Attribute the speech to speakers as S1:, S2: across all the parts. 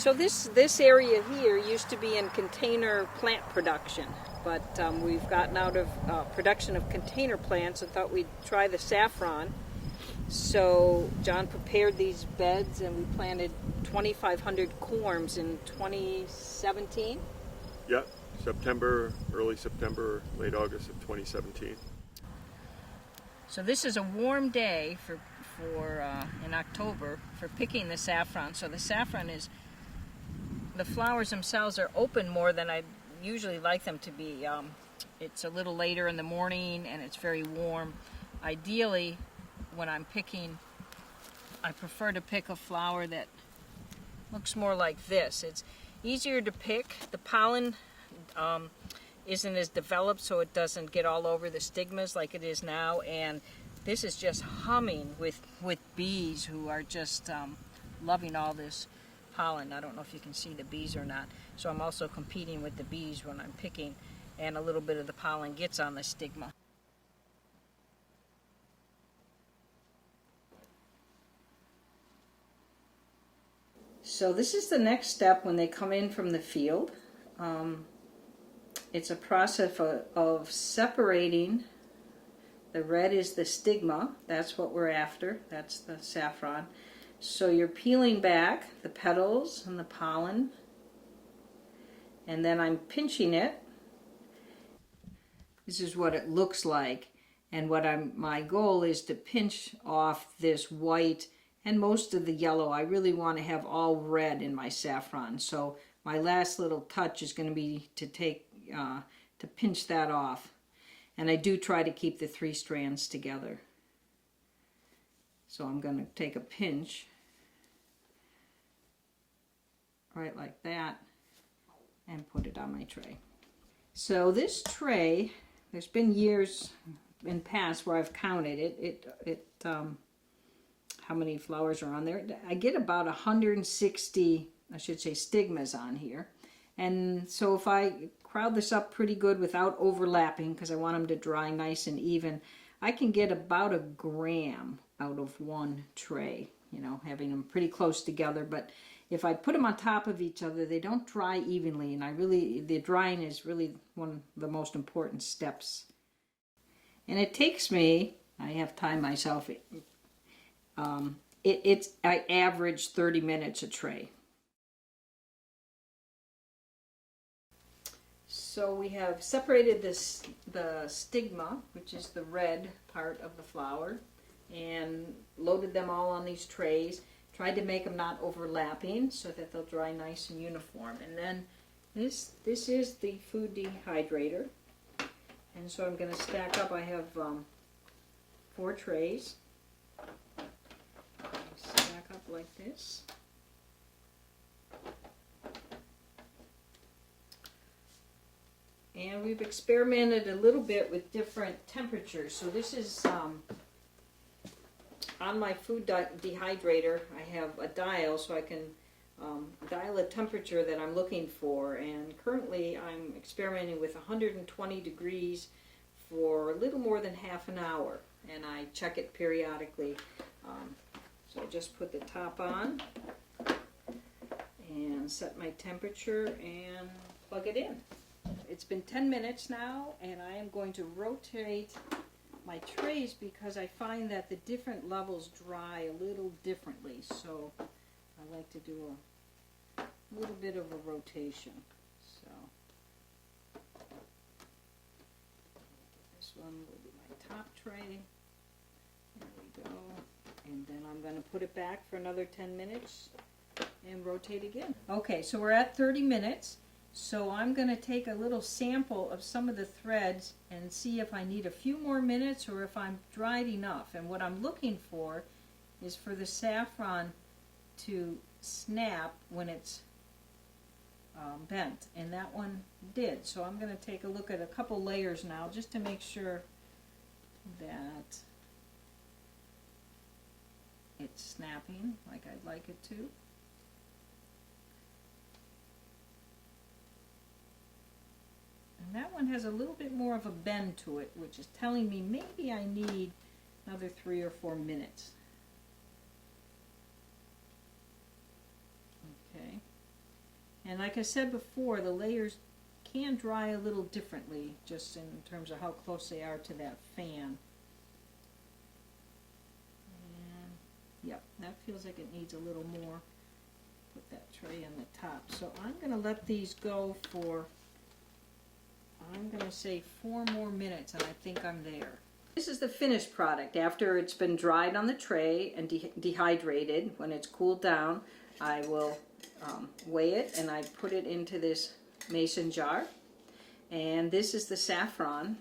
S1: So this area here used to be in container plant production, but we've gotten out of production of container plants and thought we'd try the saffron. So John prepared these beds and we planted 2,500 corms in 2017.
S2: Yeah, September, early September, late August of 2017.
S1: So this is a warm day for in October for picking the saffron. So the saffron is, the flowers themselves are open more than I usually like them to be. It's a little later in the morning and it's very warm. Ideally, when I'm picking, I prefer to pick a flower that looks more like this. It's easier to pick. The pollen isn't as developed, so it doesn't get all over the stigmas like it is now, and this is just humming with bees who are just loving all this pollen. I don't know if you can see the bees or not, so I'm also competing with the bees when I'm picking, and a little bit of the pollen gets on the stigma. So this is the next step when they come in from the field. It's a process of separating. The red is the stigma, that's what we're after, that's the saffron. So you're peeling back the petals and the pollen, and then I'm pinching it. This is what it looks like, and my goal is to pinch off this white and most of the yellow. I really want to have all red in my saffron, so my last little touch is going to be to to pinch that off. And I do try to keep the 3 strands together. So I'm going to take a pinch, right like that, and put it on my tray. So this tray, there's been years in past where I've counted it. How many flowers are on there. I get about 160, I should say, stigmas on here. And so if I crowd this up pretty good without overlapping, because I want them to dry nice and even, I can get about 1 gram out of one tray, you know, having them pretty close together. But if I put them on top of each other, they don't dry evenly, and the drying is really one of the most important steps. And it takes me, I have time myself, I average 30 minutes a tray. So we have separated the stigma, which is the red part of the flower, and loaded them all on these trays. Tried to make them not overlapping so that they'll dry nice and uniform. And then this is the food dehydrator. And so I'm going to stack up. I have 4 trays. Stack up like this. And we've experimented a little bit with different temperatures. So this is on my food dehydrator. I have a dial, so I can dial a temperature that I'm looking for. And currently I'm experimenting with 120 degrees for a little more than half an hour. And I check it periodically. So I just put the top on and set my temperature and plug it in. It's been 10 minutes now, and I am going to rotate my trays because I find that the different levels dry a little differently. So I like to do a little bit of a rotation. So this one will be my top tray. There we go. And then I'm going to put it back for another 10 minutes and rotate again. Okay, so we're at 30 minutes. So I'm going to take a little sample of some of the threads and see if I need a few more minutes or if I'm dried enough. And what I'm looking for is for the saffron to snap when it's bent. And that one did. So I'm going to take a look at a couple layers now just to make sure that it's snapping like I'd like it to. And that one has a little bit more of a bend to it, which is telling me maybe I need another 3 or 4 minutes. Okay. And like I said before, the layers can dry a little differently, just in terms of how close they are to that fan. And yep, that feels like it needs a little more. Put that tray on the top. So I'm going to let these go for, I'm going to say 4 more minutes, and I think I'm there. This is the finished product. After it's been dried on the tray and dehydrated, when it's cooled down, I will weigh it, and I put it into this mason jar. And this is the saffron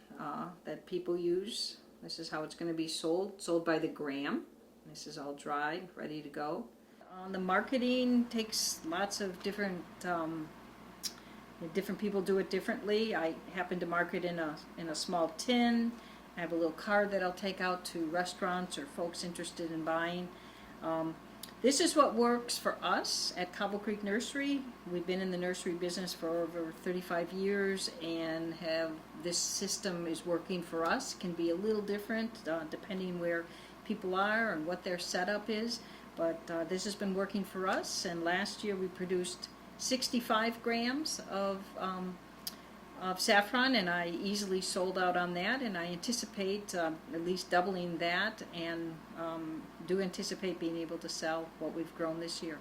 S1: that people use. This is how it's going to be sold by the gram. This is all dried, ready to go. The marketing takes lots of different people do it differently. I happen to market in a small tin. I have a little card that I'll take out to restaurants or folks interested in buying. This is what works for us at Cobble Creek Nursery. We've been in the nursery business for over 35 years and this system is working for us. It can be a little different depending where people are and what their setup is, but this has been working for us, and last year we produced 65 grams of saffron, and I easily sold out on that, and I anticipate at least doubling that, and do anticipate being able to sell what we've grown this year.